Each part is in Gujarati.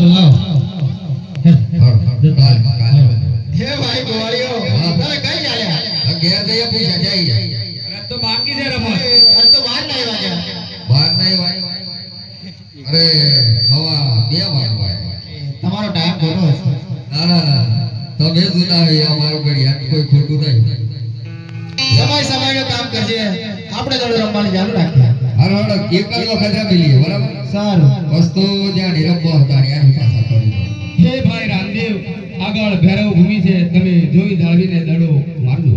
સારું લાવ હે ભાઈ ગોળીઓ તમે કઈ આયા ઘેર જઈએ પૂછ્યા જાય અરે તો બાકી છે રમત અરે તો બહાર નહીં વાગ્યા બહાર નહીં વાય અરે હવા 2 વાગવા તમારો ટાઈમ ખોટો હશે ના ના ના તમે જૂના હોય અમારું ઘડિયાળ કોઈ ખોટું નહીં સમયનું કામ કરજે આપણે જોડે રમવાની ચાલુ રાખીએ હાલો હાલો એક જ વખત રમી બરાબર સારું વસ્તુ જ્યાં નિરંબો હતા ત્યાં પાછા કરી હે ભાઈ રામદેવ આગળ ભૈરવ ભૂમિ છે તમે જોઈ જાળવીને દડો મારજો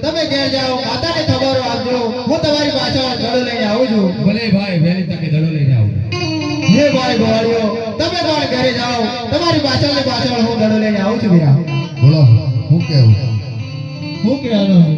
તમે ઘેર જાઓ માતાને ખબર આપજો હું તમારી પાછળ દડો લઈને આવું છું ભલે ભાઈ વહેલી તકે દડો લઈને આવો હે ભાઈ ગોળીઓ તમે પણ ઘરે જાઓ તમારી પાછળ હું દડો લઈને આવું છું વીરા બોલો હું કેવું હું કહેવાનું